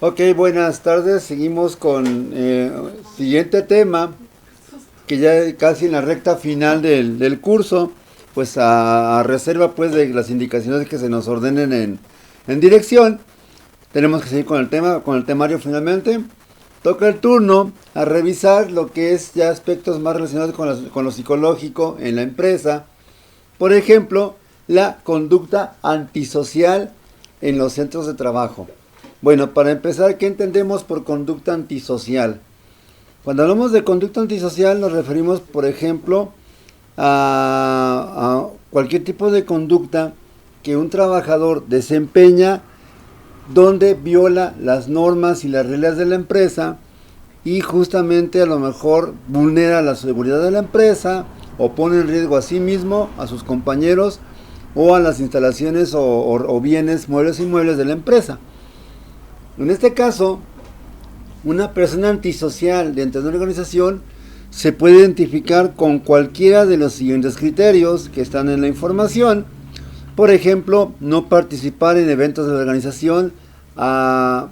Ok, buenas tardes. Seguimos con siguiente tema, que ya casi en la recta final del curso, pues a reserva pues de las indicaciones que se nos ordenen en dirección. Tenemos que seguir con el tema, con el temario finalmente. Toca el turno a revisar lo que es ya aspectos más relacionados con lo psicológico en la empresa. Por ejemplo, la conducta antisocial en los centros de trabajo. Bueno, para empezar, ¿qué entendemos por conducta antisocial? Cuando hablamos de conducta antisocial nos referimos, por ejemplo, a cualquier tipo de conducta que un trabajador desempeña donde viola las normas y las reglas de la empresa y justamente a lo mejor vulnera la seguridad de la empresa o pone en riesgo a sí mismo, a sus compañeros o a las instalaciones o bienes muebles e inmuebles de la empresa. En este caso, una persona antisocial dentro de una organización se puede identificar con cualquiera de los siguientes criterios que están en la información. Por ejemplo, no participar en eventos de la organización a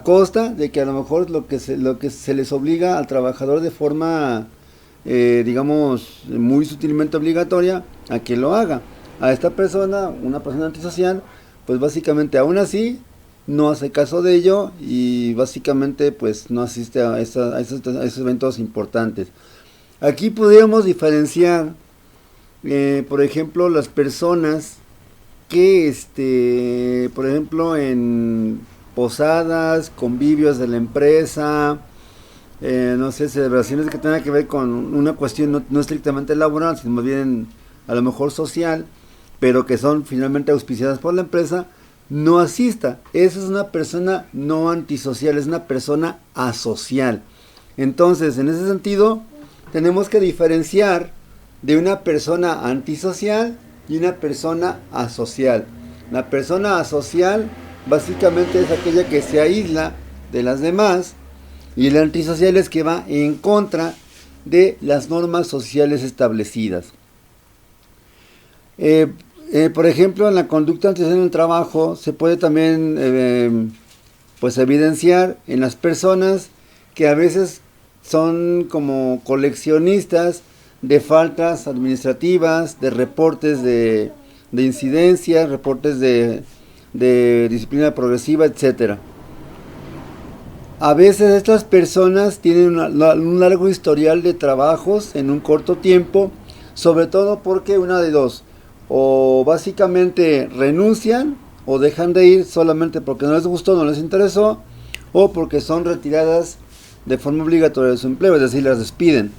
costa de que a lo mejor lo que se les obliga al trabajador de forma, muy sutilmente obligatoria a que lo haga. A esta persona, una persona antisocial, pues básicamente aún así no hace caso de ello y básicamente pues no asiste a esos eventos importantes. Aquí podríamos diferenciar, por ejemplo, las personas que, por ejemplo, en posadas, convivios de la empresa, no sé, celebraciones que tengan que ver con una cuestión no estrictamente laboral, sino más bien a lo mejor social, pero que son finalmente auspiciadas por la empresa, no asista. Esa es una persona no antisocial, es una persona asocial. Entonces, en ese sentido, tenemos que diferenciar de una persona antisocial y una persona asocial. La persona asocial básicamente es aquella que se aísla de las demás y el antisocial es que va en contra de las normas sociales establecidas. Por ejemplo, en la conducta antisocial en el trabajo se puede también pues evidenciar en las personas que a veces son como coleccionistas de faltas administrativas, de reportes de incidencias, reportes de disciplina progresiva, etcétera. A veces estas personas tienen un largo historial de trabajos en un corto tiempo, sobre todo porque una de dos, o básicamente renuncian o dejan de ir solamente porque no les gustó, no les interesó, o porque son retiradas de forma obligatoria de su empleo, es decir, las despiden.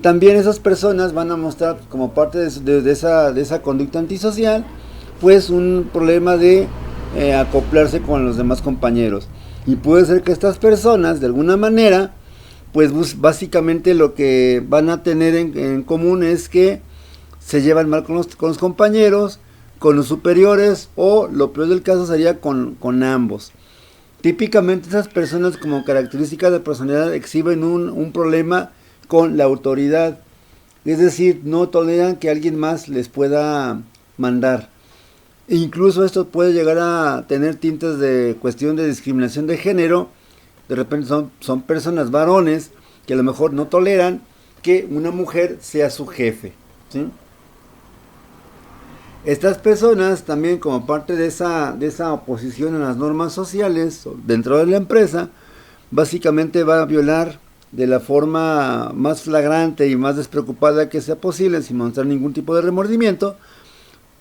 También esas personas van a mostrar como parte de esa conducta antisocial, pues un problema de acoplarse con los demás compañeros. Y puede ser que estas personas, de alguna manera, pues básicamente lo que van a tener en común es que se llevan mal con los compañeros, con los superiores, o lo peor del caso sería con ambos. Típicamente esas personas como característica de personalidad exhiben un problema con la autoridad, es decir, no toleran que alguien más les pueda mandar. E incluso esto puede llegar a tener tintes de cuestión de discriminación de género. De repente son personas varones que a lo mejor no toleran que una mujer sea su jefe, ¿sí? Estas personas también, como parte de esa oposición a las normas sociales dentro de la empresa, básicamente va a violar de la forma más flagrante y más despreocupada que sea posible, sin mostrar ningún tipo de remordimiento,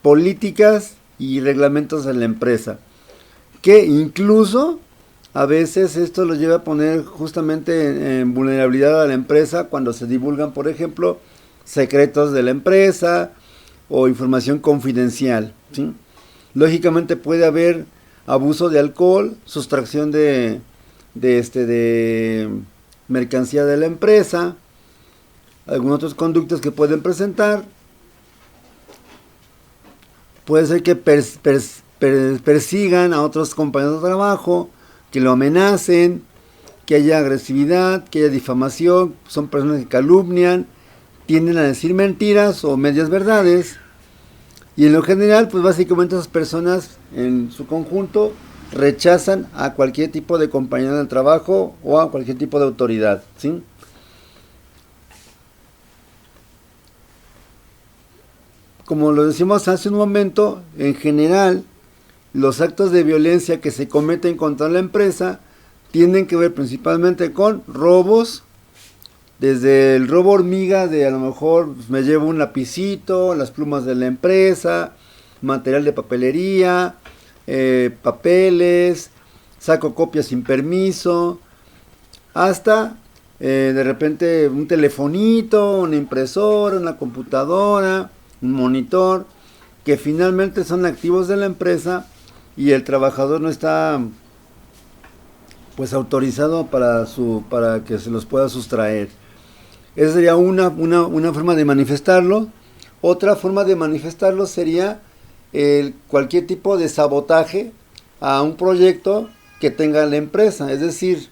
políticas y reglamentos de la empresa, que incluso a veces esto lo lleva a poner justamente en vulnerabilidad a la empresa cuando se divulgan, por ejemplo, secretos de la empresa o información confidencial, ¿sí? Lógicamente puede haber abuso de alcohol, sustracción de mercancía de la empresa, algunos otros conductos que pueden presentar. Puede ser que persigan a otros compañeros de trabajo, que lo amenacen, que haya agresividad, que haya difamación. Son personas que calumnian, tienden a decir mentiras o medias verdades Y en lo general, pues básicamente esas personas en su conjunto rechazan a cualquier tipo de compañero del trabajo o a cualquier tipo de autoridad, ¿sí? Como lo decimos hace un momento, en general, los actos de violencia que se cometen contra la empresa tienen que ver principalmente con robos, desde el robo hormiga de a lo mejor me llevo un lapicito, las plumas de la empresa, material de papelería, papeles, saco copias sin permiso, hasta de repente un telefonito, una impresora, una computadora, un monitor, que finalmente son activos de la empresa y el trabajador no está pues autorizado para que se los pueda sustraer. Esa sería una forma de manifestarlo. Otra forma de manifestarlo sería cualquier tipo de sabotaje a un proyecto que tenga la empresa. Es decir,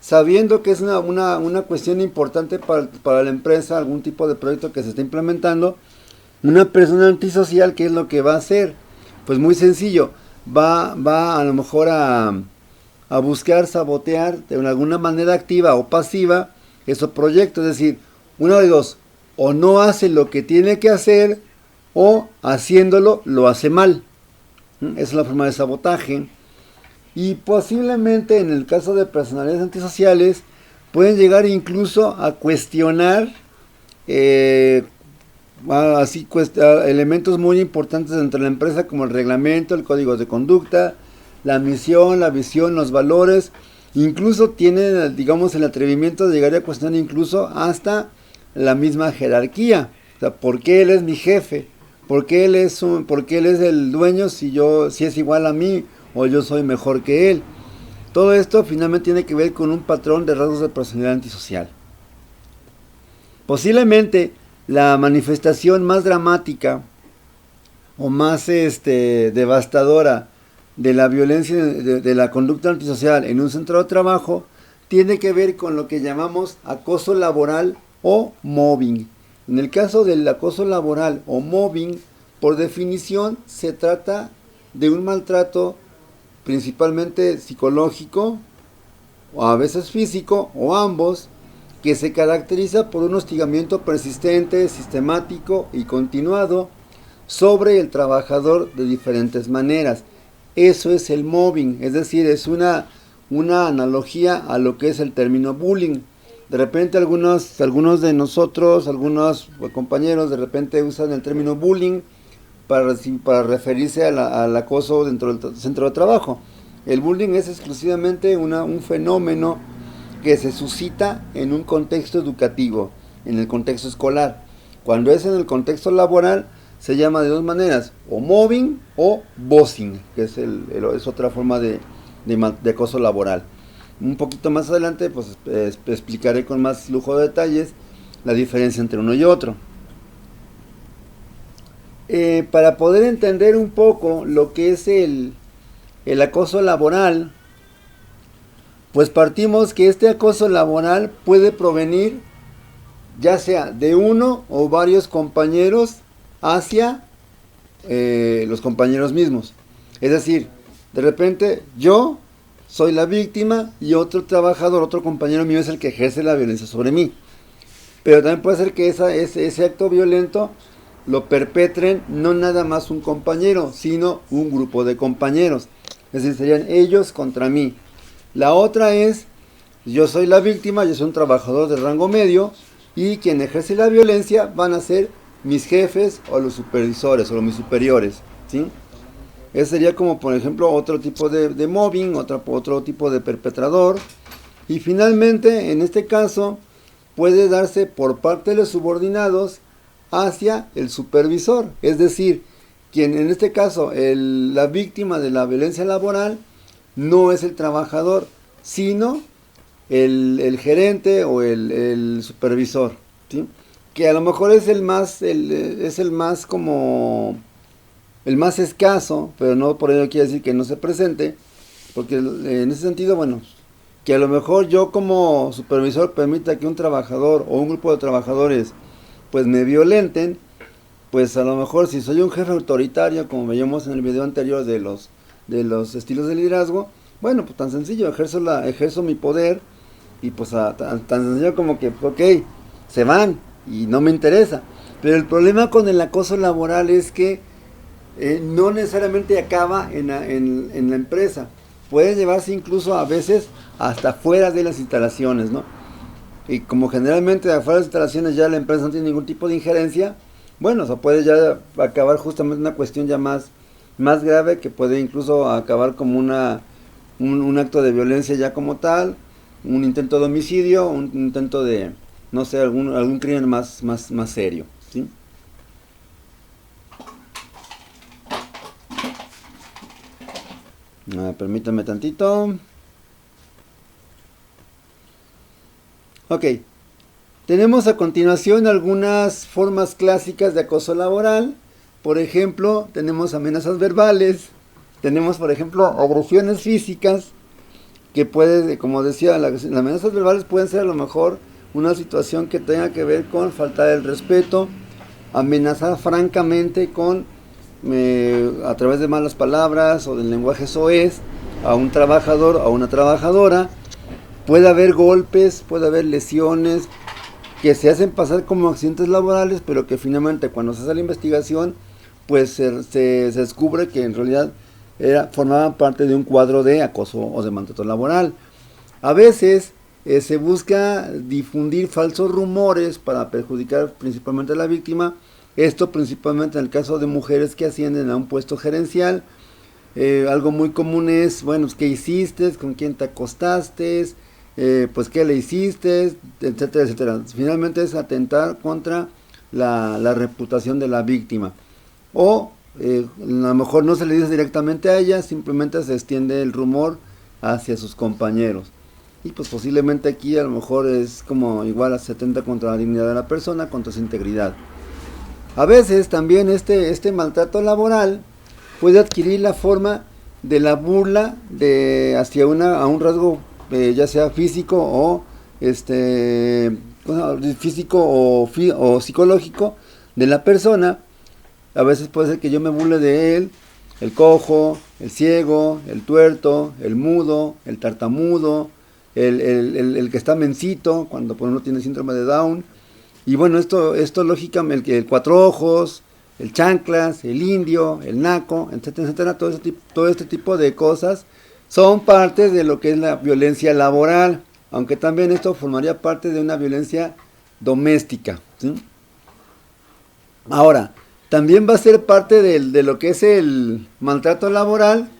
sabiendo que es una cuestión importante para la empresa, algún tipo de proyecto que se está implementando, una persona antisocial, ¿qué es lo que va a hacer? Pues muy sencillo, va a lo mejor a buscar sabotear de alguna manera activa o pasiva esos proyectos. Es decir, uno de dos, o no hace lo que tiene que hacer, o haciéndolo lo hace mal. Esa es la forma de sabotaje. Y posiblemente en el caso de personalidades antisociales pueden llegar incluso a cuestionar elementos muy importantes dentro de la empresa, como el reglamento, el código de conducta, la misión, la visión, los valores. Incluso tienen, digamos, el atrevimiento de llegar a cuestionar incluso hasta la misma jerarquía. O sea, ¿por qué él es mi jefe? ¿Por qué él es el dueño si es igual a mí o yo soy mejor que él? Todo esto finalmente tiene que ver con un patrón de rasgos de personalidad antisocial. Posiblemente la manifestación más dramática o más devastadora de la violencia, de la conducta antisocial en un centro de trabajo, tiene que ver con lo que llamamos acoso laboral o mobbing. En el caso del acoso laboral o mobbing, por definición se trata de un maltrato principalmente psicológico o a veces físico o ambos, que se caracteriza por un hostigamiento persistente, sistemático y continuado sobre el trabajador de diferentes maneras. Eso es el mobbing, es decir, es una analogía a lo que es el término bullying. De repente algunos de nosotros, algunos compañeros de repente usan el término bullying para referirse al acoso dentro del centro de trabajo. El bullying es exclusivamente un fenómeno que se suscita en un contexto educativo, en el contexto escolar. Cuando es en el contexto laboral, se llama de dos maneras, o mobbing o bossing, que es otra forma de acoso laboral. Un poquito más adelante pues explicaré con más lujo de detalles la diferencia entre uno y otro. Para poder entender un poco lo que es el acoso laboral, pues partimos que este acoso laboral puede provenir ya sea de uno o varios compañeros hacia los compañeros mismos. Es decir, de repente yo soy la víctima y otro trabajador, otro compañero mío es el que ejerce la violencia sobre mí. Pero también puede ser que ese acto violento lo perpetren no nada más un compañero, sino un grupo de compañeros. Es decir, serían ellos contra mí. La otra es, yo soy la víctima, yo soy un trabajador de rango medio y quien ejerce la violencia van a ser mis jefes o los supervisores o mis superiores, ¿sí? Ese sería como por ejemplo otro tipo de mobbing, otro tipo de perpetrador. Y finalmente, en este caso, puede darse por parte de los subordinados hacia el supervisor. Es decir, quien en este caso, la víctima de la violencia laboral, no es el trabajador, sino el gerente o el supervisor, ¿sí? Que a lo mejor es el más escaso, pero no por ello quiere decir que no se presente, porque en ese sentido, bueno, que a lo mejor yo como supervisor permita que un trabajador o un grupo de trabajadores pues me violenten, pues a lo mejor si soy un jefe autoritario, como veíamos en el video anterior de los estilos de liderazgo, bueno, pues tan sencillo, ejerzo mi poder y pues tan sencillo como que, ok, se van y no me interesa. Pero el problema con el acoso laboral es que no necesariamente acaba en la empresa, puede llevarse incluso a veces hasta fuera de las instalaciones, ¿no? Y como generalmente afuera de las instalaciones ya la empresa no tiene ningún tipo de injerencia, bueno, o puede ya acabar justamente una cuestión ya más grave, que puede incluso acabar como un acto de violencia ya como tal, un intento de homicidio, un intento de, no sé, algún crimen más serio, ¿sí? Permítame tantito. Ok. Tenemos a continuación algunas formas clásicas de acoso laboral. Por ejemplo, tenemos amenazas verbales. Tenemos, por ejemplo, agresiones físicas. Que puede, como decía, las amenazas verbales pueden ser a lo mejor una situación que tenga que ver con faltar el respeto. Amenazar francamente con a través de malas palabras o del lenguaje soez a un trabajador o a una trabajadora. Puede haber golpes, puede haber lesiones que se hacen pasar como accidentes laborales, pero que finalmente cuando se hace la investigación pues se descubre que en realidad formaba parte de un cuadro de acoso o de maltrato laboral. A veces se busca difundir falsos rumores para perjudicar principalmente a la víctima. Esto principalmente en el caso de mujeres que ascienden a un puesto gerencial. Algo muy común es, bueno, ¿qué hiciste? ¿Con quién te acostaste? Pues ¿qué le hiciste? Etcétera, etcétera. Finalmente es atentar contra la reputación de la víctima. O a lo mejor no se le dice directamente a ella, simplemente se extiende el rumor hacia sus compañeros. Y pues posiblemente aquí a lo mejor es como igual a 70 contra la dignidad de la persona, contra su integridad. A veces también este maltrato laboral puede adquirir la forma de la burla hacia a un rasgo ya sea físico o o psicológico de la persona. A veces puede ser que yo me burle de él, el cojo, el ciego, el tuerto, el mudo, el tartamudo, el que está mencito, cuando por ejemplo tiene síndrome de Down. Y bueno, esto lógicamente, el cuatro ojos, el chanclas, el indio, el naco, etcétera, etcétera, todo este tipo de cosas son parte de lo que es la violencia laboral, aunque también esto formaría parte de una violencia doméstica, ¿sí? Ahora, también va a ser parte de lo que es el maltrato laboral,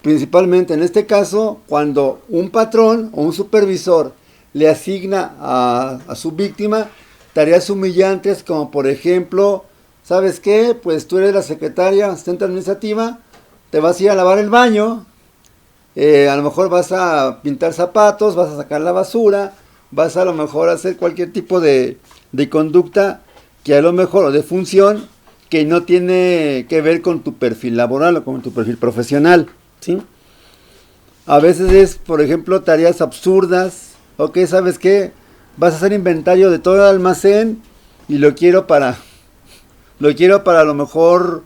principalmente en este caso, cuando un patrón o un supervisor le asigna a su víctima tareas humillantes, como por ejemplo, ¿sabes qué? Pues tú eres la secretaria, asistente administrativa, te vas a ir a lavar el baño, a lo mejor vas a pintar zapatos, vas a sacar la basura, vas a lo mejor a hacer cualquier tipo de conducta que a lo mejor, o de función, que no tiene que ver con tu perfil laboral o con tu perfil profesional, ¿sí? A veces es, por ejemplo, tareas absurdas. Ok, ¿sabes qué? Vas a hacer inventario de todo el almacén y lo quiero para a lo mejor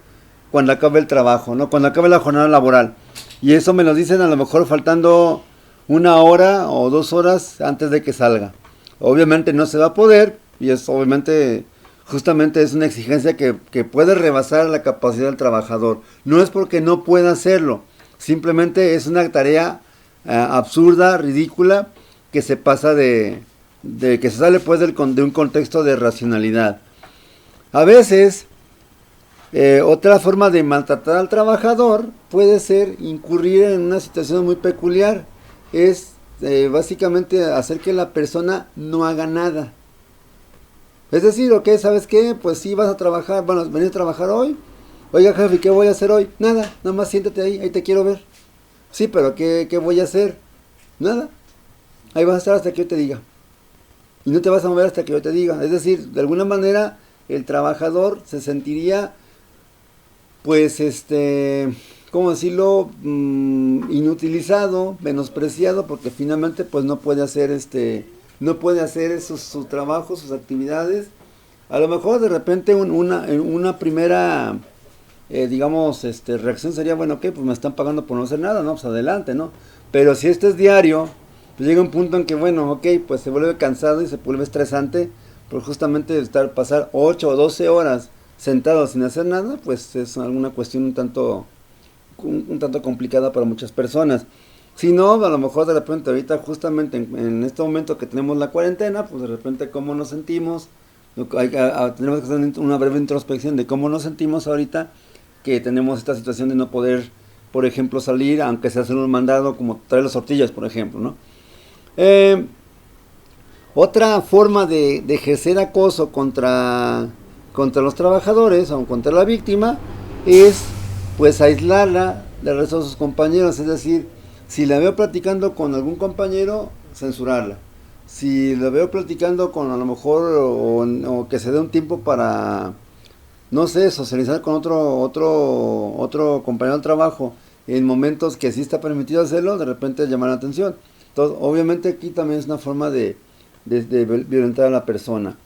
cuando acabe el trabajo, ¿no? Cuando acabe la jornada laboral. Y eso me lo dicen a lo mejor faltando 1 hora o 2 horas antes de que salga. Obviamente no se va a poder, y es obviamente, justamente es una exigencia que puede rebasar la capacidad del trabajador. No es porque no pueda hacerlo, simplemente es una tarea absurda, ridícula, que se pasa que se sale pues de un contexto de racionalidad. A veces, otra forma de maltratar al trabajador puede ser incurrir en una situación muy peculiar. Es básicamente hacer que la persona no haga nada. Es decir, ok, ¿sabes qué? Pues sí, vas a trabajar, bueno, venir a trabajar hoy. Oiga, jefe, ¿qué voy a hacer hoy? Nada, nada más siéntate ahí te quiero ver. Sí, pero ¿qué voy a hacer? Nada. Ahí vas a estar hasta que yo te diga. Y no te vas a mover hasta que yo te diga. Es decir, de alguna manera el trabajador se sentiría, pues, ¿cómo decirlo? Inutilizado, menospreciado, porque finalmente, pues, no puede hacer su trabajo, sus actividades, A lo mejor de repente una primera, digamos, reacción sería, bueno, ok, pues me están pagando por no hacer nada, ¿no? Pues adelante, ¿no? Pero si esto es diario, pues llega un punto en que, bueno, ok, pues se vuelve cansado y se vuelve estresante, por justamente pasar 8 o 12 horas sentado sin hacer nada, pues es alguna cuestión un tanto complicada para muchas personas. Si no, a lo mejor de repente ahorita justamente en este momento que tenemos la cuarentena, pues de repente cómo nos sentimos, tenemos que hacer una breve introspección de cómo nos sentimos ahorita que tenemos esta situación de no poder, por ejemplo, salir, aunque sea hacer un mandado como traer las tortillas, por ejemplo, ¿no? Otra forma de ejercer acoso contra los trabajadores o contra la víctima es pues aislarla del resto de sus compañeros, es decir, si la veo platicando con algún compañero, censurarla. Si la veo platicando con a lo mejor o que se dé un tiempo para, no sé, socializar con otro compañero de trabajo en momentos que sí está permitido hacerlo, de repente llamar la atención. Entonces, obviamente aquí también es una forma de violentar a la persona.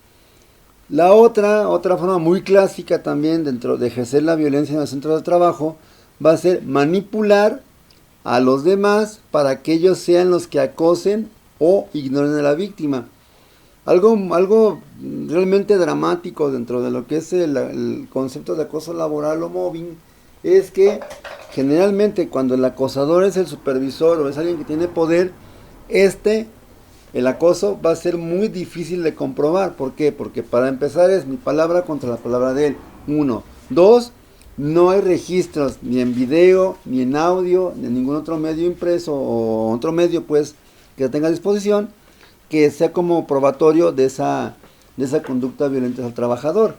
La otra forma muy clásica también dentro de ejercer la violencia en el centro de trabajo va a ser manipular a los demás para que ellos sean los que acosen o ignoren a la víctima. Algo realmente dramático dentro de lo que es el concepto de acoso laboral o mobbing es que generalmente cuando el acosador es el supervisor o es alguien que tiene poder, el acoso va a ser muy difícil de comprobar. ¿Por qué? Porque para empezar es mi palabra contra la palabra de él. 1. 2. No hay registros ni en video, ni en audio, ni en ningún otro medio impreso o otro medio pues que tenga a disposición que sea como probatorio de esa conducta violenta al trabajador.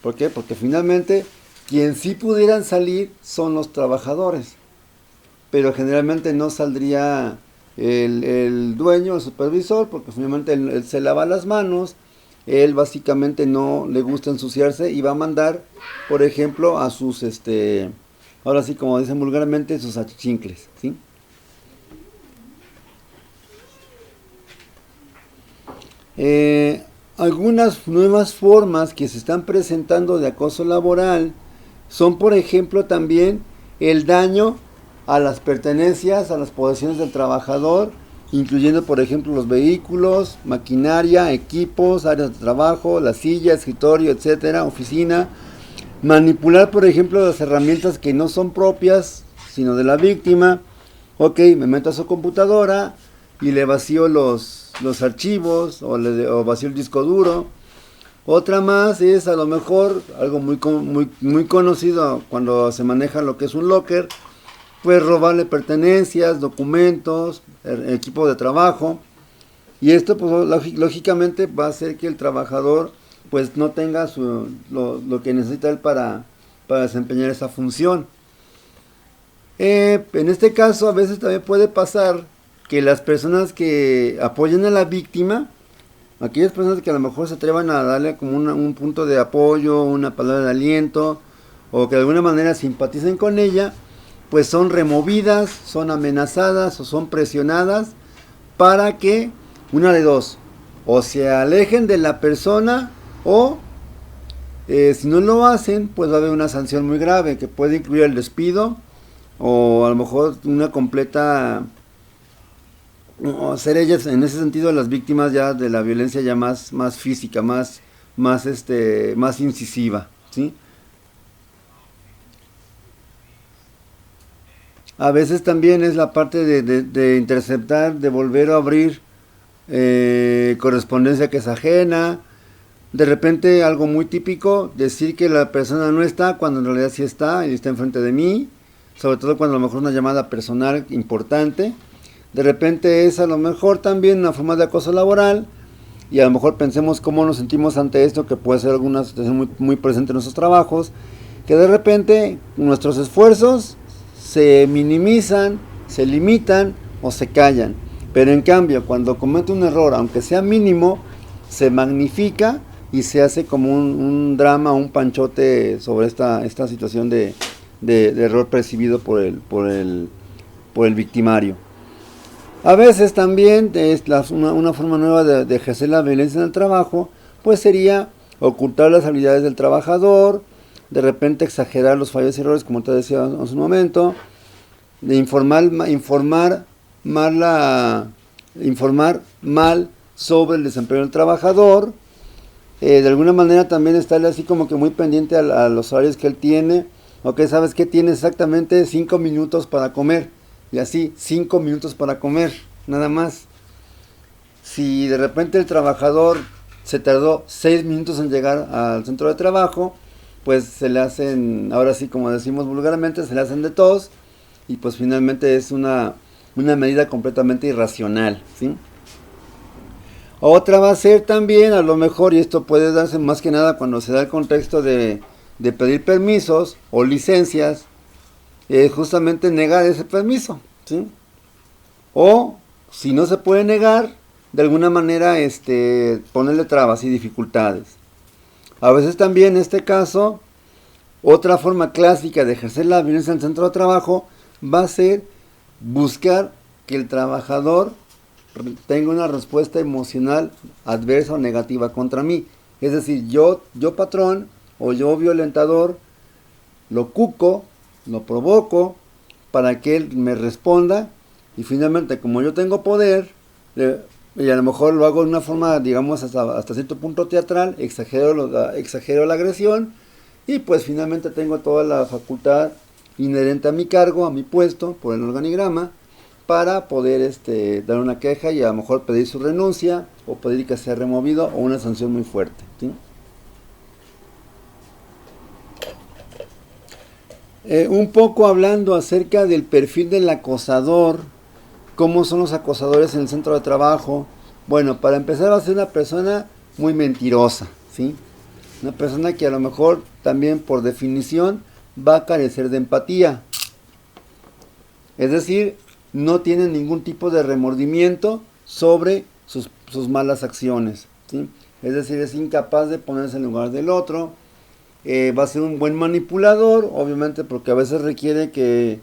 ¿Por qué? Porque finalmente quien sí pudieran salir son los trabajadores, pero generalmente no saldría el dueño, el supervisor, porque finalmente él se lava las manos, él básicamente no le gusta ensuciarse y va a mandar, por ejemplo, a sus, ahora sí como dicen vulgarmente, sus achichincles, ¿sí? Algunas nuevas formas que se están presentando de acoso laboral son, por ejemplo, también el daño a las pertenencias, a las posesiones del trabajador, incluyendo, por ejemplo, los vehículos, maquinaria, equipos, áreas de trabajo, la silla, escritorio, etcétera, oficina. Manipular, por ejemplo, las herramientas que no son propias, sino de la víctima. Ok, me meto a su computadora y le vacío los archivos o vacío el disco duro. Otra más es a lo mejor algo muy conocido cuando se maneja lo que es un locker, pues robarle pertenencias, documentos, equipo de trabajo. Y esto pues lógicamente va a hacer que el trabajador pues no tenga lo que necesita él para desempeñar esa función. En este caso a veces también puede pasar que las personas que apoyan a la víctima, aquellas personas que a lo mejor se atrevan a darle como un punto de apoyo, una palabra de aliento, o que de alguna manera simpaticen con ella, pues son removidas, son amenazadas o son presionadas para que, una de dos, o se alejen de la persona o si no lo hacen, pues va a haber una sanción muy grave que puede incluir el despido o a lo mejor una completa, o ser ellas en ese sentido las víctimas ya de la violencia ya más física, más incisiva, ¿sí? A veces también es la parte de interceptar, de volver a abrir correspondencia que es ajena. De repente algo muy típico, decir que la persona no está cuando en realidad sí está y está enfrente de mí. Sobre todo cuando a lo mejor una llamada personal importante. De repente es a lo mejor también una forma de acoso laboral. Y a lo mejor pensemos cómo nos sentimos ante esto, que puede ser alguna situación muy presente en nuestros trabajos. Que de repente nuestros esfuerzos se minimizan, se limitan o se callan. Pero en cambio, cuando comete un error, aunque sea mínimo, se magnifica y se hace como un drama, un panchote sobre esta situación de error percibido por el victimario. A veces también es una forma nueva de ejercer la violencia en el trabajo, pues sería ocultar las habilidades del trabajador, de repente exagerar los fallos y errores, como te decía hace un momento, de informar mal sobre el desempeño del trabajador, de alguna manera también estarle así como que muy pendiente a los horarios que él tiene. Ok, sabes que tiene exactamente 5 minutos para comer, y así 5 minutos para comer, nada más. Si de repente el trabajador se tardó 6 minutos en llegar al centro de trabajo, pues se le hacen, ahora sí como decimos vulgarmente, se le hacen de tos, y pues finalmente es una medida completamente irracional, ¿sí? Otra va a ser también, a lo mejor, y esto puede darse más que nada cuando se da el contexto de pedir permisos o licencias, justamente negar ese permiso, ¿sí? O si no se puede negar, de alguna manera ponerle trabas y dificultades. A veces también en este caso, otra forma clásica de ejercer la violencia en el centro de trabajo va a ser buscar que el trabajador tenga una respuesta emocional adversa o negativa contra mí. Es decir, yo patrón o yo violentador lo cuco, lo provoco para que él me responda, y finalmente como yo tengo poder, y a lo mejor lo hago de una forma, digamos, hasta cierto punto teatral, exagero la agresión, y pues finalmente tengo toda la facultad inherente a mi cargo, a mi puesto, por el organigrama, para poder dar una queja y a lo mejor pedir su renuncia, o pedir que sea removido, o una sanción muy fuerte, ¿sí? Un poco hablando acerca del perfil del acosador, cómo son los acosadores en el centro de trabajo. Bueno, para empezar va a ser una persona muy mentirosa, ¿sí? Una persona que a lo mejor también por definición va a carecer de empatía. Es decir, no tiene ningún tipo de remordimiento sobre sus malas acciones, ¿sí? Es decir, es incapaz de ponerse en lugar del otro. Va a ser un buen manipulador, obviamente, porque a veces requiere que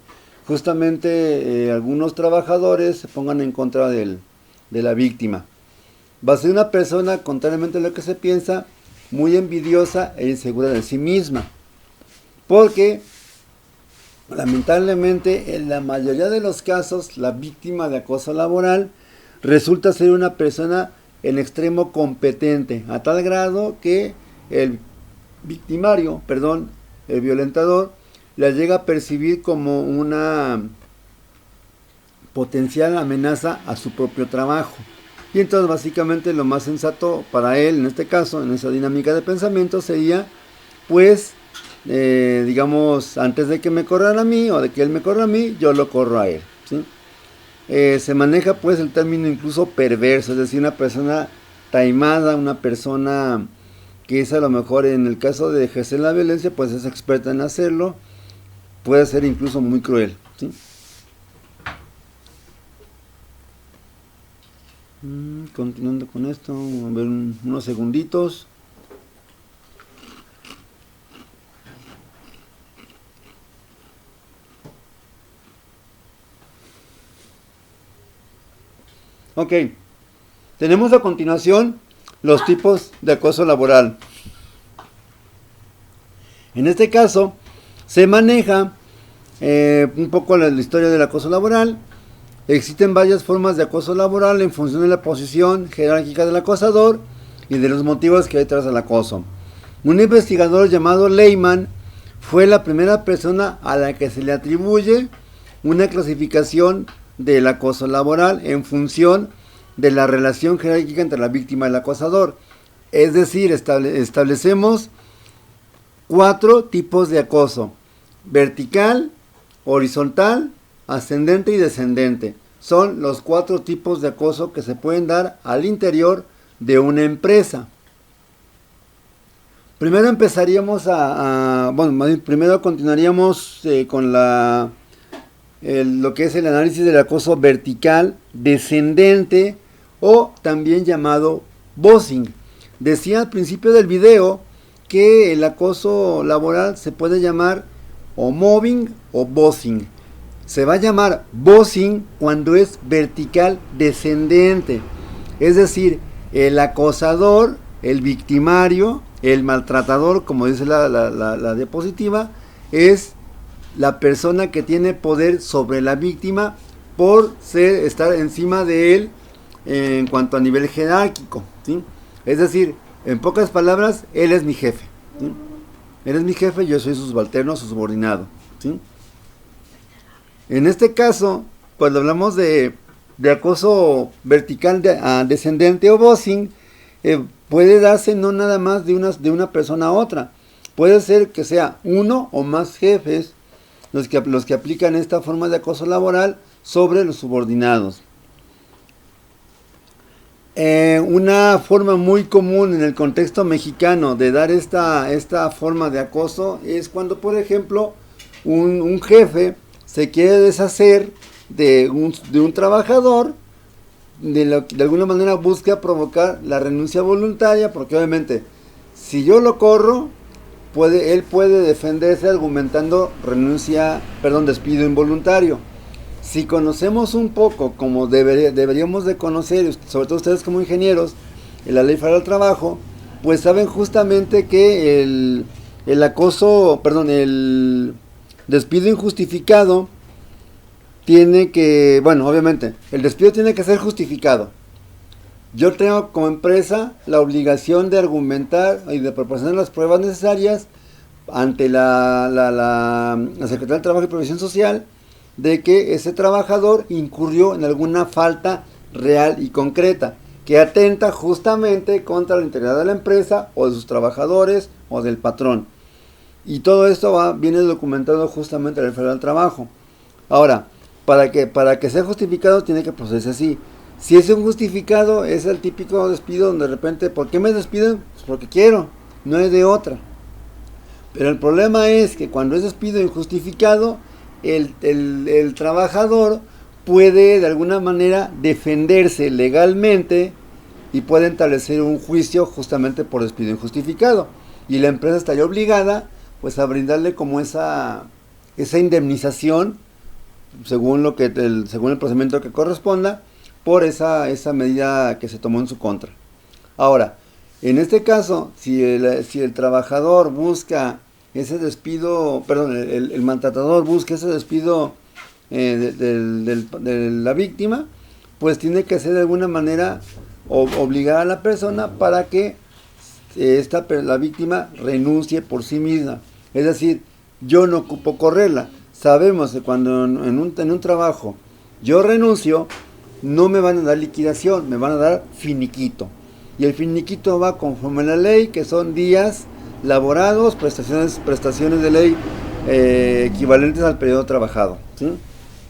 justamente algunos trabajadores se pongan en contra de la víctima. Va a ser una persona, contrariamente a lo que se piensa, muy envidiosa e insegura de sí misma, porque lamentablemente en la mayoría de los casos la víctima de acoso laboral resulta ser una persona en extremo competente, a tal grado que el violentador, la llega a percibir como una potencial amenaza a su propio trabajo. Y entonces básicamente lo más sensato para él, en este caso, en esa dinámica de pensamiento, sería, pues, digamos, antes de que me corran a mí, o de que él me corra a mí, yo lo corro a él, ¿sí? Se maneja pues el término incluso perverso, es decir, una persona taimada, una persona que es a lo mejor, en el caso de ejercer la violencia, pues es experta en hacerlo, puede ser incluso muy cruel, ¿sí? Continuando con esto, vamos a ver unos segunditos. Ok, tenemos a continuación los tipos de acoso laboral. En este caso, se maneja un poco la historia del acoso laboral. Existen varias formas de acoso laboral en función de la posición jerárquica del acosador y de los motivos que hay detrás del acoso. Un investigador llamado Lehman fue la primera persona a la que se le atribuye una clasificación del acoso laboral en función de la relación jerárquica entre la víctima y el acosador. Es decir, establecemos 4 tipos de acoso: vertical, horizontal, ascendente y descendente. Son los 4 tipos de acoso que se pueden dar al interior de una empresa. Primero empezaríamos primero continuaríamos con lo que es el análisis del acoso vertical descendente, o también llamado bossing. Decía al principio del video que el acoso laboral se puede llamar o mobbing o bossing. Se va a llamar bossing cuando es vertical descendente, es decir, el acosador, el victimario, El maltratador, como dice la diapositiva, es la persona que tiene poder sobre la víctima por estar encima de él en cuanto a nivel jerárquico, ¿sí? Es decir, en pocas palabras, él es mi jefe, ¿sí? Él es mi jefe, yo soy su subalterno, su subordinado, ¿sí? En este caso, cuando hablamos de acoso vertical descendente o bossing, puede darse no nada más de una persona a otra. Puede ser que sea uno o más jefes los que aplican esta forma de acoso laboral sobre los subordinados. Una forma muy común en el contexto mexicano de dar esta forma de acoso es cuando, por ejemplo, un jefe se quiere deshacer de un trabajador, de alguna manera busca provocar la renuncia voluntaria, porque obviamente si yo lo corro, él puede defenderse argumentando despido involuntario. Si conocemos un poco, como deberíamos de conocer, sobre todo ustedes como ingenieros, la Ley Federal del Trabajo, pues saben justamente que el despido injustificado tiene que, obviamente, el despido tiene que ser justificado. Yo tengo como empresa la obligación de argumentar y de proporcionar las pruebas necesarias ante la Secretaría del Trabajo y Previsión Social de que ese trabajador incurrió en alguna falta real y concreta que atenta justamente contra la integridad de la empresa o de sus trabajadores o del patrón. Y todo esto viene documentado justamente en el Federal del Trabajo. Ahora, para que sea justificado tiene que procederse así. Si es un justificado, es el típico despido donde de repente, ¿por qué me despiden? Pues porque quiero, no es de otra. Pero el problema es que cuando es despido injustificado, el trabajador puede de alguna manera defenderse legalmente y puede establecer un juicio justamente por despido injustificado. Y la empresa estaría obligada pues a brindarle como esa indemnización según el procedimiento que corresponda por esa medida que se tomó en su contra. Ahora, en este caso, si el trabajador busca ese despido, el maltratador busca ese despido de la víctima, pues tiene que ser de alguna manera obligar a la persona para que la víctima renuncie por sí misma. Es decir, yo no ocupo correrla. Sabemos que cuando en un trabajo yo renuncio, no me van a dar liquidación, me van a dar finiquito. Y el finiquito va conforme a la ley, que son días laborados, prestaciones de ley equivalentes al periodo trabajado, ¿sí?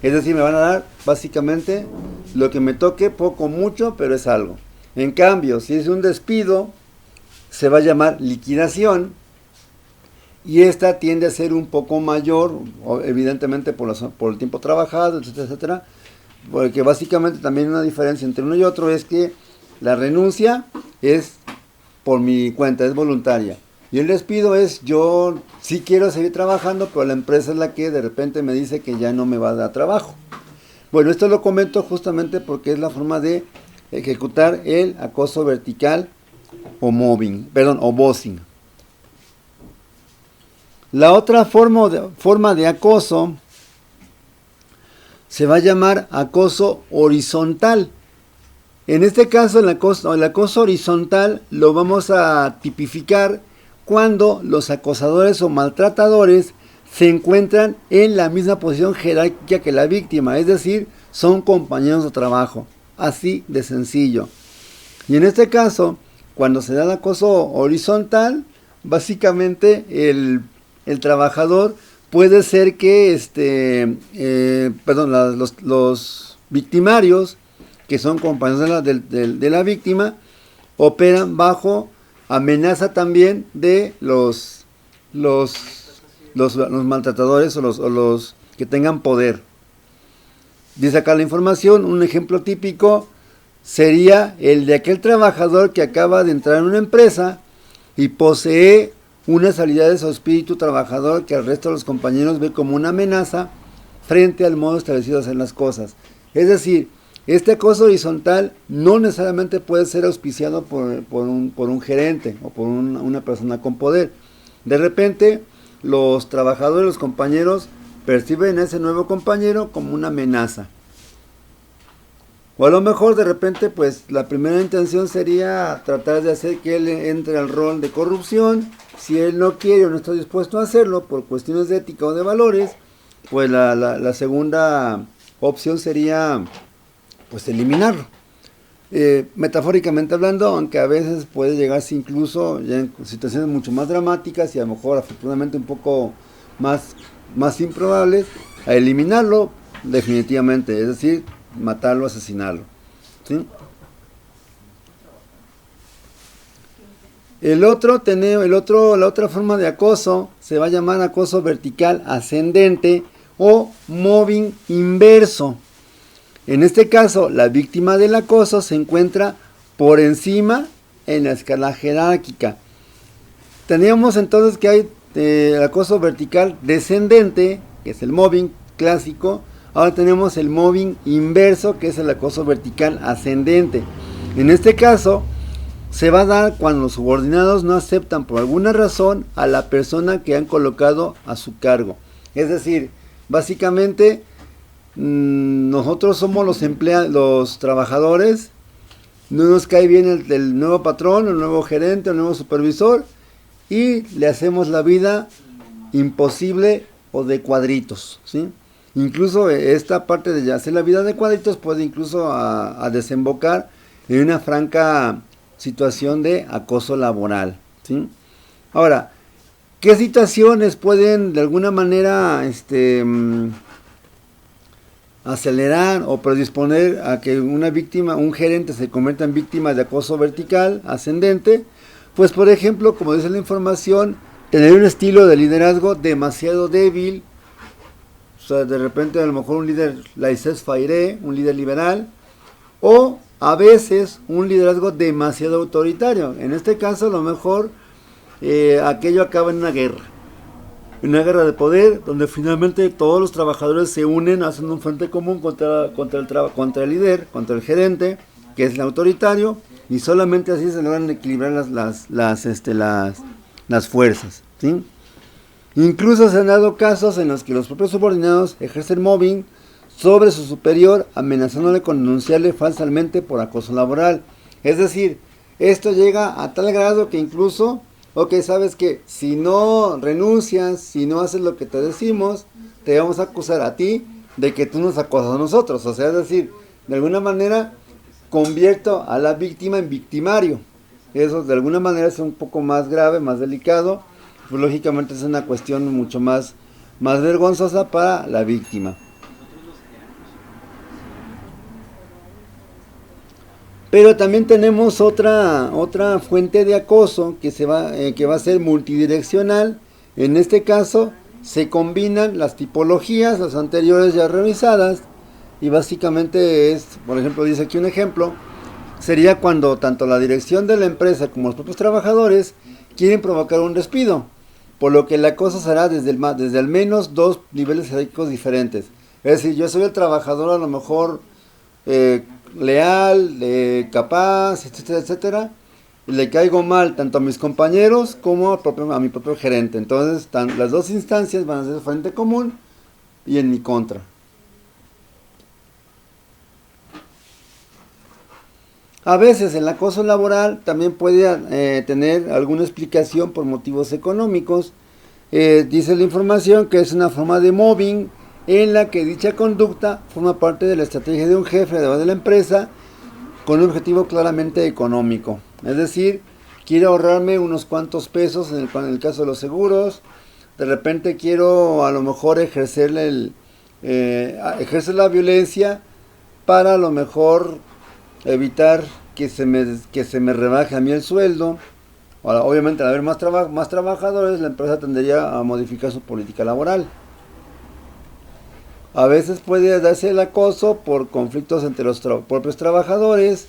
Es decir, me van a dar básicamente lo que me toque, poco, mucho, pero es algo. En cambio, si es un despido, se va a llamar liquidación, y esta tiende a ser un poco mayor, evidentemente por el tiempo trabajado, etcétera, etcétera, porque básicamente también una diferencia entre uno y otro es que la renuncia es por mi cuenta, es voluntaria. Y el despido es, yo sí quiero seguir trabajando, pero la empresa es la que de repente me dice que ya no me va a dar trabajo. Bueno, esto lo comento justamente porque es la forma de ejecutar el acoso vertical o bossing. La otra forma de acoso se va a llamar acoso horizontal. En este caso, el acoso horizontal lo vamos a tipificar cuando los acosadores o maltratadores se encuentran en la misma posición jerárquica que la víctima, es decir, son compañeros de trabajo, así de sencillo. Y en este caso, cuando se da el acoso horizontal, básicamente el trabajador puede ser que los victimarios, que son compañeros de la víctima, operan bajo amenaza también de los maltratadores o los que tengan poder. Dice acá la información, un ejemplo típico sería el de aquel trabajador que acaba de entrar en una empresa y posee unas habilidades o espíritu trabajador que al resto de los compañeros ve como una amenaza frente al modo establecido de hacer las cosas. Es decir, Este acoso horizontal no necesariamente puede ser auspiciado por un gerente o por una persona con poder. De repente, los trabajadores, los compañeros, perciben a ese nuevo compañero como una amenaza. O a lo mejor de repente, pues la primera intención sería tratar de hacer que él entre al rol de corrupción. Si él no quiere o no está dispuesto a hacerlo por cuestiones de ética o de valores, pues la segunda opción sería pues eliminarlo. Metafóricamente hablando, aunque a veces puede llegarse incluso ya en situaciones mucho más dramáticas y a lo mejor afortunadamente un poco más improbables, a eliminarlo definitivamente, es decir, matarlo, asesinarlo, ¿sí? La otra forma de acoso se va a llamar acoso vertical ascendente o mobbing inverso. En este caso, la víctima del acoso se encuentra por encima en la escala jerárquica. Teníamos entonces que hay el acoso vertical descendente, que es el mobbing clásico. Ahora tenemos el mobbing inverso, que es el acoso vertical ascendente. En este caso, se va a dar cuando los subordinados no aceptan por alguna razón a la persona que han colocado a su cargo. Es decir, básicamente nosotros somos los trabajadores, no nos cae bien el nuevo patrón, el nuevo gerente, el nuevo supervisor y le hacemos la vida imposible o de cuadritos, ¿sí? Incluso esta parte de hacer la vida de cuadritos puede incluso a desembocar en una franca situación de acoso laboral, ¿sí? Ahora, ¿qué situaciones pueden de alguna manera acelerar o predisponer a que una víctima, un gerente se convierta en víctima de acoso vertical ascendente? Pues por ejemplo, como dice la información, tener un estilo de liderazgo demasiado débil. O sea, de repente a lo mejor un líder laissez-faire, un líder liberal, o a veces un liderazgo demasiado autoritario. En este caso a lo mejor aquello acaba en una guerra de poder, donde finalmente todos los trabajadores se unen, hacen un frente común contra el líder, contra el gerente, que es el autoritario, y solamente así se logran equilibrar las fuerzas, ¿sí? Incluso se han dado casos en los que los propios subordinados ejercen mobbing sobre su superior, amenazándole con denunciarle falsamente por acoso laboral. Es decir, esto llega a tal grado que incluso, sabes que si no renuncias, si no haces lo que te decimos, te vamos a acusar a ti de que tú nos acosas a nosotros. O sea, es decir, de alguna manera convierto a la víctima en victimario. Eso de alguna manera es un poco más grave, más delicado. Pues lógicamente es una cuestión mucho más vergonzosa para la víctima. Pero también tenemos otra fuente de acoso que va a ser multidireccional. En este caso se combinan las tipologías, las anteriores ya revisadas, y básicamente es, por ejemplo, dice aquí un ejemplo, sería cuando tanto la dirección de la empresa como los propios trabajadores quieren provocar un despido, por lo que el acoso será desde al menos dos niveles jerárquicos diferentes. Es decir, yo soy el trabajador a lo mejor leal, capaz, etcétera, etcétera, y le caigo mal tanto a mis compañeros como a mi propio gerente. Entonces las dos instancias van a ser frente común y en mi contra. A veces el acoso laboral también puede tener alguna explicación por motivos económicos. Dice la información que es una forma de mobbing en la que dicha conducta forma parte de la estrategia de un jefe de la empresa con un objetivo claramente económico. Es decir, quiero ahorrarme unos cuantos pesos en el caso de los seguros. De repente quiero a lo mejor ejercer la violencia para a lo mejor evitar que se me rebaje a mí el sueldo. Ahora, obviamente al haber más trabajadores, la empresa tendería a modificar su política laboral. A veces puede darse el acoso por conflictos entre los propios trabajadores.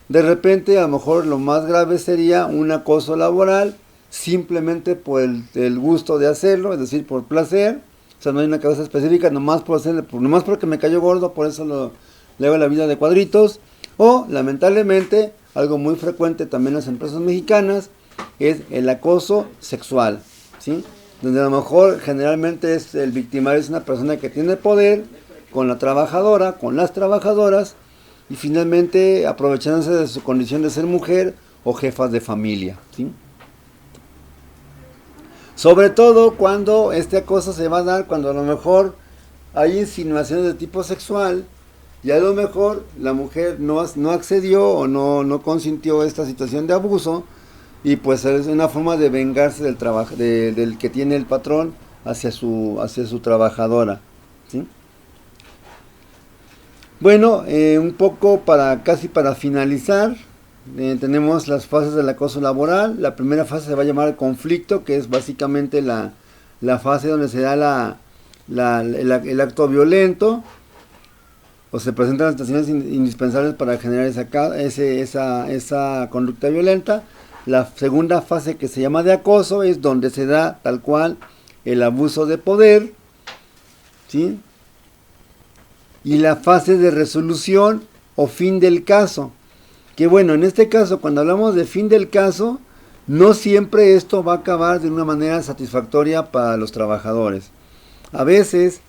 De repente, a lo mejor lo más grave sería un acoso laboral simplemente por el gusto de hacerlo, es decir, por placer. O sea, no hay una causa específica, nomás porque me cayó gordo, por eso le hago la vida de cuadritos. O, lamentablemente, algo muy frecuente también en las empresas mexicanas, es el acoso sexual, ¿sí? Donde a lo mejor generalmente el victimario es una persona que tiene poder con la trabajadora, con las trabajadoras, y finalmente aprovechándose de su condición de ser mujer o jefas de familia, ¿sí? Sobre todo cuando este acoso se va a dar cuando a lo mejor hay insinuaciones de tipo sexual y a lo mejor la mujer no accedió o no consintió esta situación de abuso, y pues es una forma de vengarse del que tiene el patrón hacia su trabajadora, ¿sí? Bueno, un poco casi para finalizar, tenemos las fases del acoso laboral. La primera fase se va a llamar conflicto, que es básicamente la fase donde se da el acto violento, o se presentan las situaciones indispensables para generar esa conducta violenta. La segunda fase, que se llama de acoso, es donde se da tal cual el abuso de poder, ¿sí? Y la fase de resolución o fin del caso, que bueno, en este caso, cuando hablamos de fin del caso, no siempre esto va a acabar de una manera satisfactoria para los trabajadores. A veces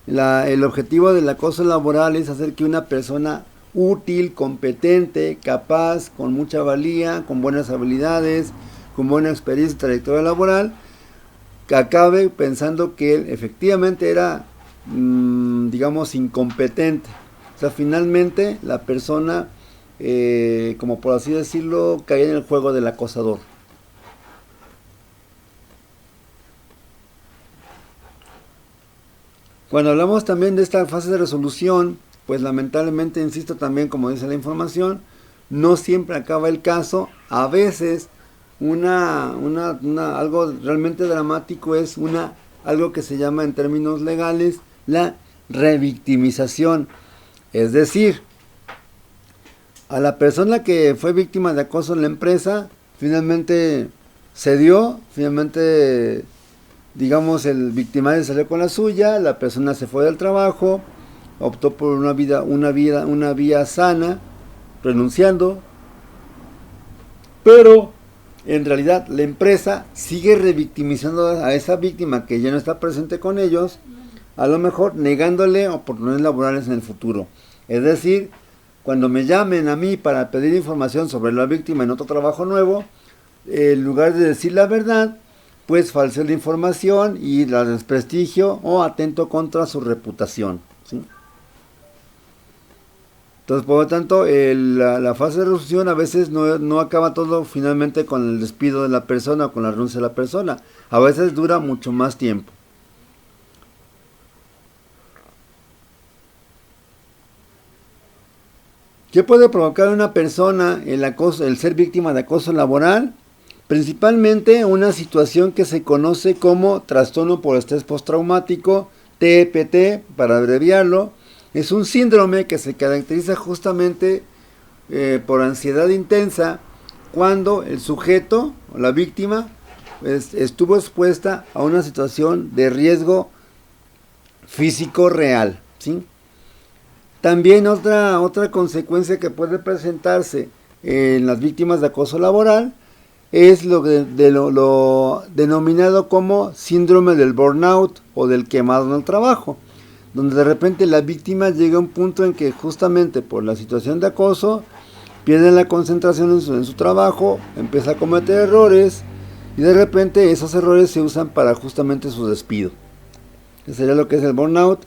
el objetivo del acoso laboral es hacer que una persona útil, competente, capaz, con mucha valía, con buenas habilidades, con buena experiencia y trayectoria laboral, que acabe pensando que él efectivamente era, digamos, incompetente. O sea, finalmente la persona, como por así decirlo, caía en el juego del acosador. Cuando hablamos también de esta fase de resolución, pues lamentablemente, insisto también, como dice la información, no siempre acaba el caso. A veces algo realmente dramático es algo que se llama en términos legales la revictimización. Es decir, a la persona que fue víctima de acoso en la empresa, finalmente cedió, finalmente, digamos, el victimario salió con la suya, la persona se fue del trabajo, optó por una vía sana, renunciando, pero en realidad la empresa sigue revictimizando a esa víctima que ya no está presente con ellos, a lo mejor negándole oportunidades laborales en el futuro. Es decir, cuando me llamen a mí para pedir información sobre la víctima en otro trabajo nuevo, en lugar de decir la verdad, pues falseo la información y la desprestigio o atento contra su reputación, ¿sí? Entonces, por lo tanto, la fase de resolución a veces no acaba todo finalmente con el despido de la persona o con la renuncia de la persona. A veces dura mucho más tiempo. ¿Qué puede provocar en una persona el ser víctima de acoso laboral? Principalmente una situación que se conoce como trastorno por estrés postraumático, TEPT, para abreviarlo. Es un síndrome que se caracteriza justamente por ansiedad intensa cuando el sujeto o la víctima estuvo expuesta a una situación de riesgo físico real, ¿sí? También otra consecuencia que puede presentarse en las víctimas de acoso laboral es lo denominado como síndrome del burnout o del quemado en el trabajo, donde de repente la víctima llega a un punto en que justamente por la situación de acoso pierde la concentración en su trabajo, empieza a cometer errores y de repente esos errores se usan para justamente su despido. Ese sería lo que es el burnout.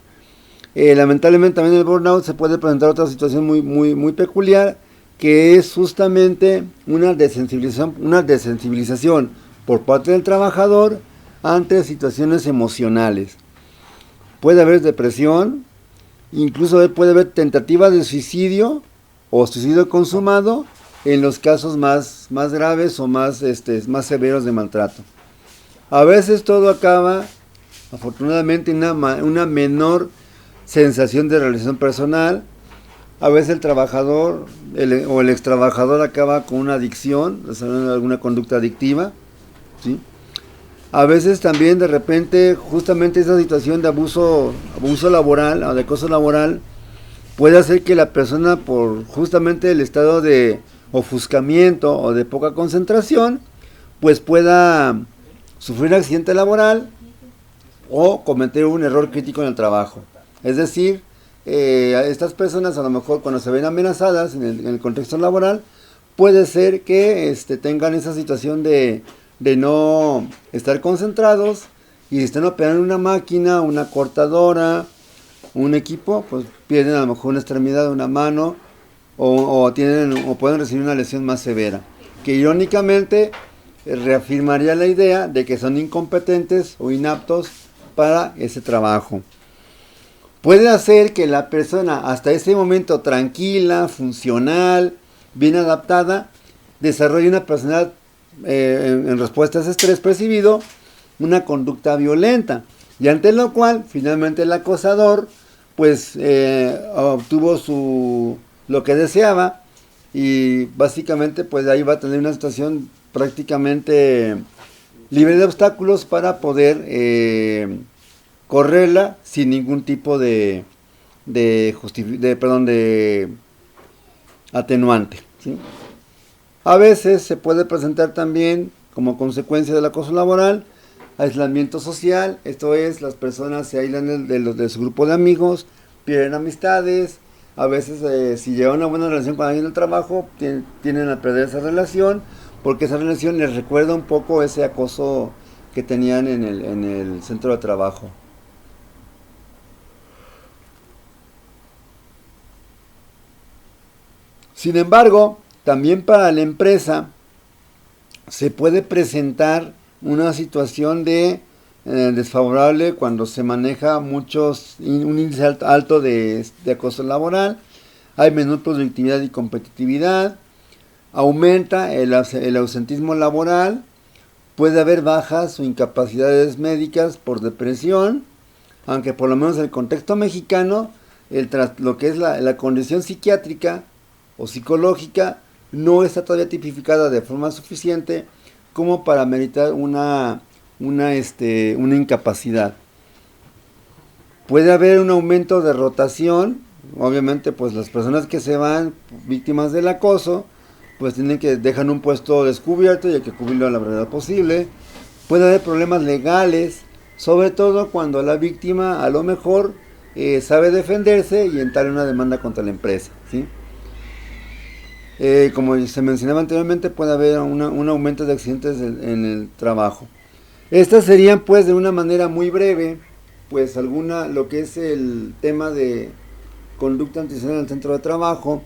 Lamentablemente también el burnout se puede presentar otra situación muy peculiar, que es justamente una desensibilización por parte del trabajador ante situaciones emocionales. Puede haber depresión, incluso puede haber tentativa de suicidio o suicidio consumado en los casos más graves o más severos de maltrato. A veces todo acaba, afortunadamente, en una menor sensación de realización personal. A veces el trabajador o el extrabajador acaba con una adicción, alguna conducta adictiva, ¿sí? A veces también de repente justamente esa situación de abuso laboral o de acoso laboral puede hacer que la persona, por justamente el estado de ofuscamiento o de poca concentración, pues pueda sufrir un accidente laboral o cometer un error crítico en el trabajo. Es decir, a estas personas a lo mejor cuando se ven amenazadas en el contexto laboral, puede ser que tengan esa situación de no estar concentrados, y si están operando una máquina, una cortadora, un equipo, pues pierden a lo mejor una extremidad, una mano, o pueden recibir una lesión más severa, que irónicamente reafirmaría la idea de que son incompetentes o inaptos para ese trabajo. Puede hacer que la persona, hasta ese momento tranquila, funcional, bien adaptada, desarrolle una personalidad en respuesta a ese estrés percibido, una conducta violenta, y ante lo cual finalmente el acosador pues obtuvo lo que deseaba, y básicamente pues ahí va a tener una situación prácticamente libre de obstáculos para poder correrla sin ningún tipo de atenuante, ¿sí? A veces se puede presentar también como consecuencia del acoso laboral aislamiento social, esto es, las personas se aíslan de su grupo de amigos, pierden amistades, a veces si llevan una buena relación con alguien del trabajo, tienden a perder esa relación, porque esa relación les recuerda un poco ese acoso que tenían en el centro de trabajo. Sin embargo, también para la empresa se puede presentar una situación de desfavorable cuando se maneja un índice alto de acoso laboral, hay menor productividad y competitividad, aumenta el ausentismo laboral, puede haber bajas o incapacidades médicas por depresión, aunque por lo menos en el contexto mexicano, lo que es la condición psiquiátrica o psicológica no está todavía tipificada de forma suficiente como para meritar una incapacidad. Puede haber un aumento de rotación, obviamente pues las personas que se van víctimas del acoso, pues dejan un puesto descubierto y hay que cubrirlo a la brevedad posible. Puede haber problemas legales, sobre todo cuando la víctima a lo mejor sabe defenderse y entrar en una demanda contra la empresa, ¿sí? Como se mencionaba anteriormente, puede haber un aumento de accidentes en el trabajo. Estas serían pues de una manera muy breve pues lo que es el tema de conducta antisocial en el centro de trabajo.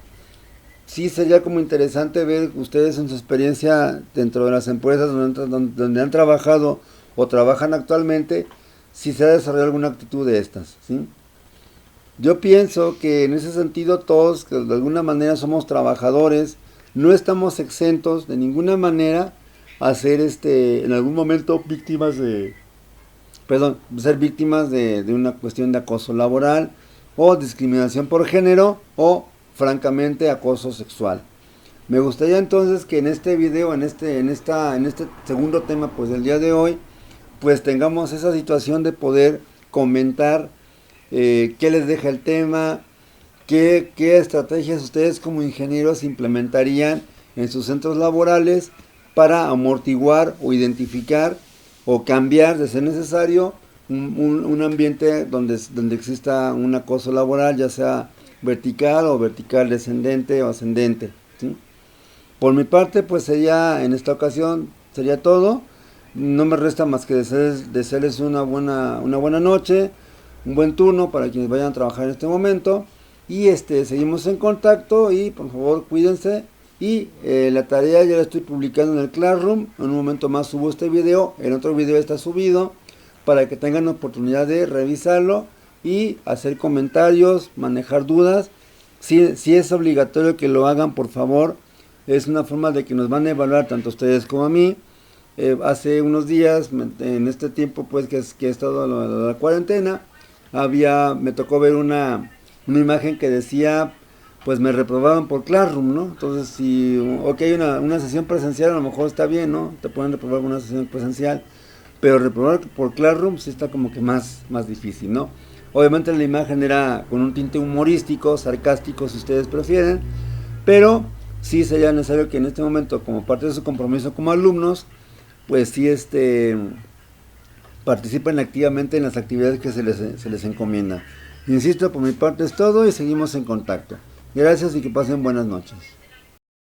Sí sería como interesante ver ustedes en su experiencia dentro de las empresas donde han trabajado o trabajan actualmente, si se ha desarrollado alguna actitud de estas, ¿sí? Yo pienso que en ese sentido todos, que de alguna manera somos trabajadores, no estamos exentos de ninguna manera a ser en algún momento ser víctimas de una cuestión de acoso laboral o discriminación por género o francamente acoso sexual. Me gustaría entonces que en este video, en este segundo tema pues del día de hoy, pues tengamos esa situación de poder comentar qué les deja el tema, qué estrategias ustedes como ingenieros implementarían en sus centros laborales para amortiguar o identificar o cambiar de ser necesario un ambiente donde exista un acoso laboral, ya sea vertical o vertical descendente o ascendente, ¿sí? Por mi parte pues en esta ocasión sería todo. No me resta más que desearles una buena noche, un buen turno para quienes vayan a trabajar en este momento, y seguimos en contacto y por favor cuídense, y la tarea ya la estoy publicando en el Classroom. En un momento más subo este video, el otro video está subido para que tengan la oportunidad de revisarlo y hacer comentarios, manejar dudas. Si es obligatorio que lo hagan, por favor, es una forma de que nos van a evaluar tanto ustedes como a mí. Hace unos días, en este tiempo pues que he estado en la cuarentena, me tocó ver una imagen que decía, pues me reprobaban por Classroom, ¿no? Entonces, si una sesión presencial a lo mejor está bien, ¿no? Te pueden reprobar una sesión presencial, pero reprobar por Classroom sí está como que más difícil, ¿no? Obviamente la imagen era con un tinte humorístico, sarcástico si ustedes prefieren, pero sí sería necesario que en este momento, como parte de su compromiso como alumnos, pues sí participen activamente en las actividades que se les encomienda. Insisto, por mi parte es todo y seguimos en contacto. Gracias y que pasen buenas noches.